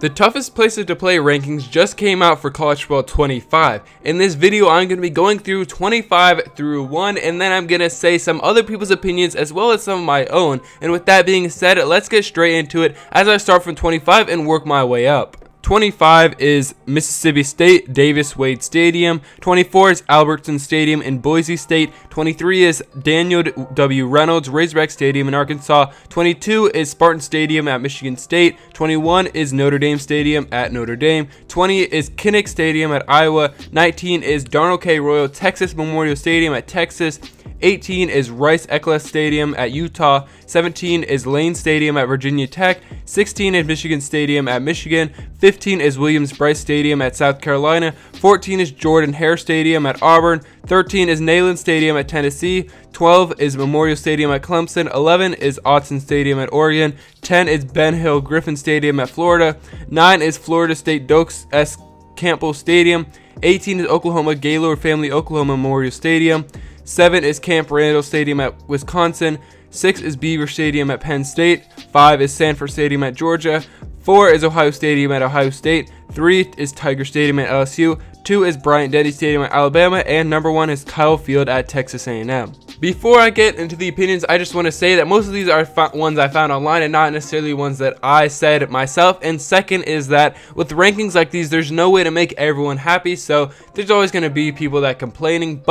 The toughest places to play rankings just came out for college football 25. In this video, I'm going to be going through 25 through 1, and then I'm going to say some other people's opinions as well as some of my own. And with that being said, let's get straight into it as I start from 25 and work my way up. 25 is Mississippi State Davis Wade Stadium. 24 is Albertson Stadium in Boise State. 23 is Daniel W. Reynolds Razorback Stadium in Arkansas. 22 is Spartan Stadium at Michigan State. 21 is Notre Dame Stadium at Notre Dame. 20 is Kinnick Stadium at Iowa. 19 is Darnell K. Royal Texas Memorial Stadium at Texas. 18 is Rice-Eccles Stadium at Utah. 17 is Lane Stadium at Virginia Tech. 16 is Michigan Stadium at Michigan. 15 is Williams-Brice Stadium at South Carolina. 14 is Jordan-Hare Stadium at Auburn. 13 is Neyland Stadium at Tennessee. 12 is Memorial Stadium at Clemson. 11 is Autzen Stadium at Oregon. 10 is Ben Hill Griffin Stadium at Florida. 9 is Florida State Dokes S. Campbell Stadium. 18 is Oklahoma Gaylord Family Oklahoma Memorial Stadium. 7 is Camp Randall Stadium at Wisconsin. 6 is Beaver Stadium at Penn State. 5 is Sanford Stadium at Georgia. 4 is Ohio Stadium at Ohio State. 3 is Tiger Stadium at LSU. 2 is Bryant-Denny Stadium at Alabama. And number 1 is Kyle Field at Texas A&M. Before I get into the opinions, I just want to say that most of these are ones I found online and not necessarily ones that I said myself. And second is that with rankings like these, there's no way to make everyone happy. So there's always going to be people that complaining.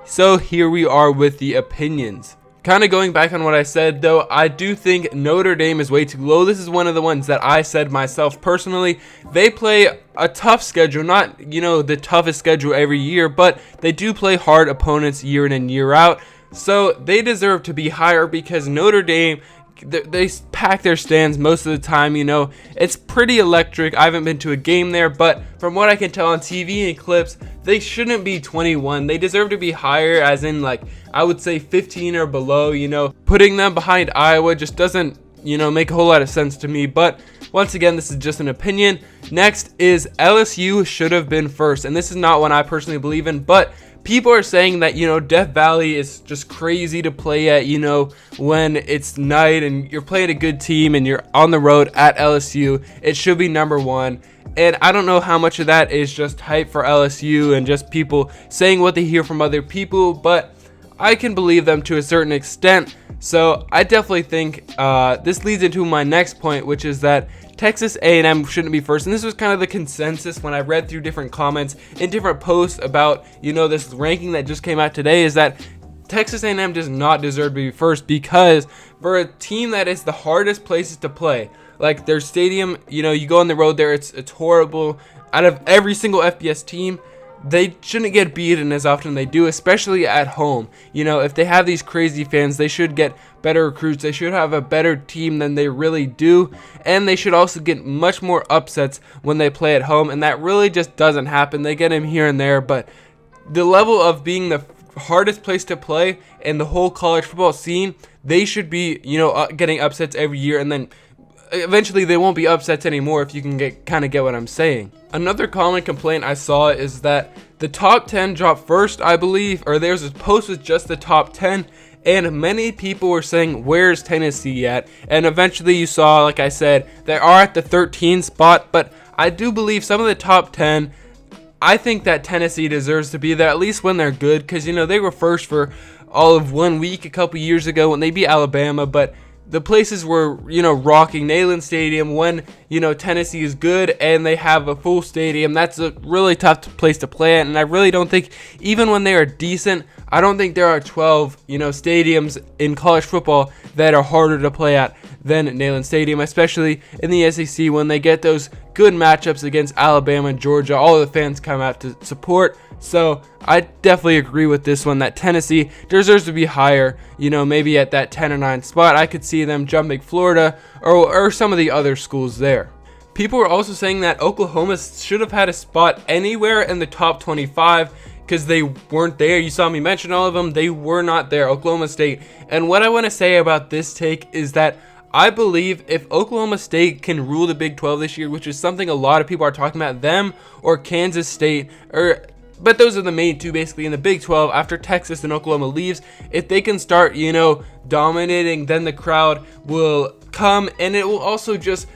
So here we are with the opinions. Kind of going back on what I said though, I do think Notre Dame is way too low. This is one of the ones that I said myself personally. They play a tough schedule, not, the toughest schedule every year, but they do play hard opponents year in and year out. So they deserve to be higher because Notre Dame, they pack their stands most of the time. It's pretty electric. I haven't been to a game there, but from what I can tell on TV and clips, they shouldn't be 21. They deserve to be higher, as in I would say 15 or below. Putting them behind Iowa just doesn't make a whole lot of sense to me. But once again, this is just an opinion. Next is LSU should have been first, and this is not one I personally believe in, but people are saying that, Death Valley is just crazy to play at, when it's night and you're playing a good team and you're on the road at LSU. It should be number 1. And I don't know how much of that is just hype for LSU and just people saying what they hear from other people, but I can believe them to a certain extent. So I definitely think this leads into my next point, which is that Texas A&M shouldn't be first. And this was kind of the consensus when I read through different comments and different posts about, this ranking that just came out today, is that Texas A&M does not deserve to be first because for a team that is the hardest places to play, like their stadium, you go on the road there, it's horrible. Out of every single FBS team, they shouldn't get beaten as often as they do, especially at home. If they have these crazy fans, they should get better recruits. They should have a better team than they really do. And they should also get much more upsets when they play at home. And that really just doesn't happen. They get them here and there. But the level of being the hardest place to play in the whole college football scene, they should be, getting upsets every year. And then eventually they won't be upsets anymore, if you can get what I'm saying. Another common complaint I saw is that the top 10 dropped first, I believe, or there's a post with just the top 10, and many people were saying, where's Tennessee at? And eventually you saw, like I said, they are at the 13th spot, but I do believe some of the top 10, I think that Tennessee deserves to be there, at least when they're good, because, they were first for all of 1 week a couple years ago when they beat Alabama, but the places were, rocking. Neyland Stadium when, Tennessee is good and they have a full stadium. That's a really tough place to play at. And I really don't think, even when they are decent, I don't think there are 12, stadiums in college football that are harder to play at than Neyland Stadium, especially in the SEC when they get those good matchups against Alabama and Georgia. All of the fans come out to support. So I definitely agree with this one that Tennessee deserves to be higher, maybe at that 10 or 9 spot. I could see them jumping Florida or some of the other schools there. People were also saying that Oklahoma should have had a spot anywhere in the top 25 because they weren't there. You saw me mention all of them. They were not there, Oklahoma State. And what I want to say about this take is that I believe if Oklahoma State can rule the Big 12 this year, which is something a lot of people are talking about, them or Kansas State, but those are the main two basically in the Big 12 after Texas and Oklahoma leaves. If they can start, dominating, then the crowd will come, and it will also just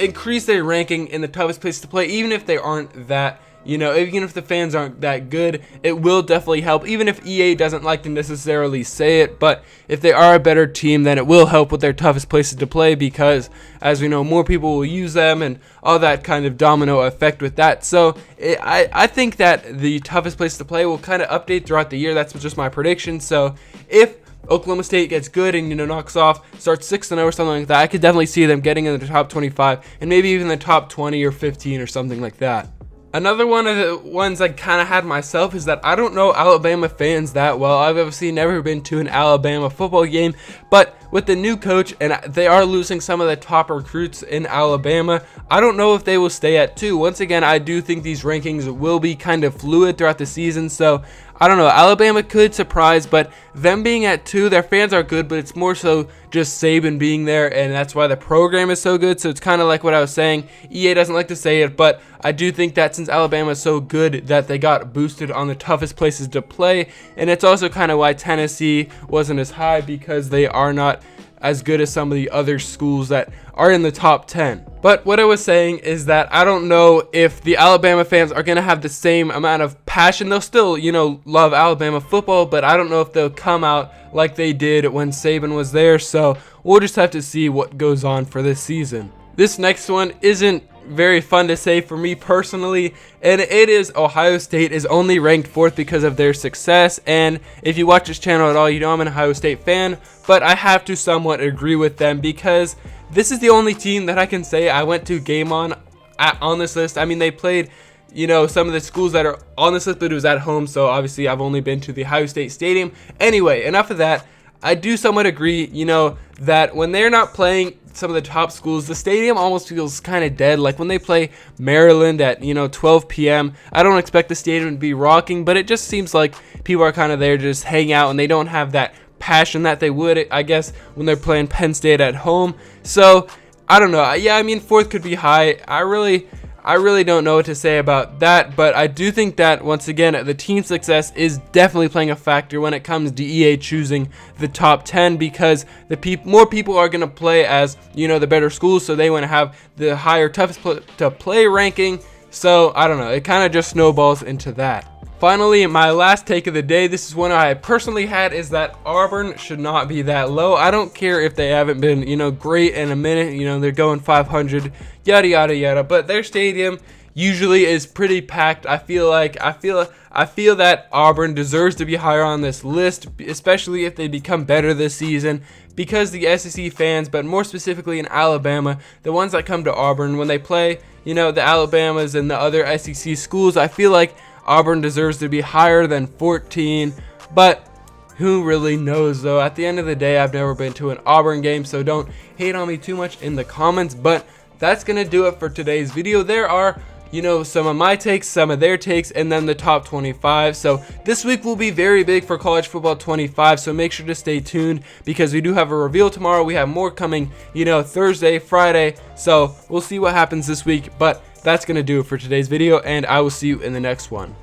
increase their ranking in the toughest place to play, even if they aren't that, even if the fans aren't that good. It will definitely help, even if EA doesn't like to necessarily say it. But if they are a better team, then it will help with their toughest places to play, because as we know, more people will use them and all that kind of domino effect with that. So I think that the toughest place to play will kind of update throughout the year. That's just my prediction. So if Oklahoma State gets good and knocks off, starts 6-0 or something like that, I could definitely see them getting in the top 25 and maybe even the top 20 or 15 or something like that. Another one of the ones I kind of had myself is that I don't know Alabama fans that well. I've obviously never been to an Alabama football game, but with the new coach, and they are losing some of the top recruits in Alabama, I don't know if they will stay at 2. Once again, I do think these rankings will be kind of fluid throughout the season, so I don't know. Alabama could surprise, but them being at 2, their fans are good, but it's more so just Saban being there, and that's why the program is so good. So it's kind of like what I was saying. EA doesn't like to say it, but I do think that since Alabama is so good, that they got boosted on the toughest places to play, and it's also kind of why Tennessee wasn't as high, because they are not as good as some of the other schools that are in the top 10. But what I was saying is that I don't know if the Alabama fans are going to have the same amount of passion. They'll still, love Alabama football, but I don't know if they'll come out like they did when Saban was there. So we'll just have to see what goes on for this season. This next one isn't very fun to say for me personally, and it is Ohio State is only ranked 4th because of their success. And if you watch this channel at all, you know I'm an Ohio State fan, but I have to somewhat agree with them, because this is the only team that I can say I went to game on this list. I mean, they played some of the schools that are on this list, but it was at home, so obviously I've only been to the Ohio State Stadium. Anyway, enough of that. I do somewhat agree, that when they're not playing some of the top schools, the stadium almost feels kind of dead. Like when they play Maryland at, 12 p.m., I don't expect the stadium to be rocking, but it just seems like people are kind of there to just hang out, and they don't have that passion that they would, I guess, when they're playing Penn State at home. So, I don't know. Yeah, I mean, 4th could be high. I really don't know what to say about that, but I do think that, once again, the team success is definitely playing a factor when it comes to EA choosing the top 10, because more people are going to play as, the better schools, so they want to have the higher toughest to play ranking. So, I don't know. It kind of just snowballs into that. Finally, my last take of the day, this is one I personally had, is that Auburn should not be that low. I don't care if they haven't been, great in a minute, they're going 500, yada, yada, yada, but their stadium usually is pretty packed. I feel that Auburn deserves to be higher on this list, especially if they become better this season, because the SEC fans, but more specifically in Alabama, the ones that come to Auburn, when they play, the Alabamas and the other SEC schools, I feel like Auburn deserves to be higher than 14, but who really knows though? At the end of the day, I've never been to an Auburn game, so don't hate on me too much in the comments. But that's gonna do it for today's video. There are, some of my takes, some of their takes, and then the top 25. So this week will be very big for College Football 25, so make sure to stay tuned, because we do have a reveal tomorrow. We have more coming, Thursday, Friday, so we'll see what happens this week. But that's going to do it for today's video, and I will see you in the next one.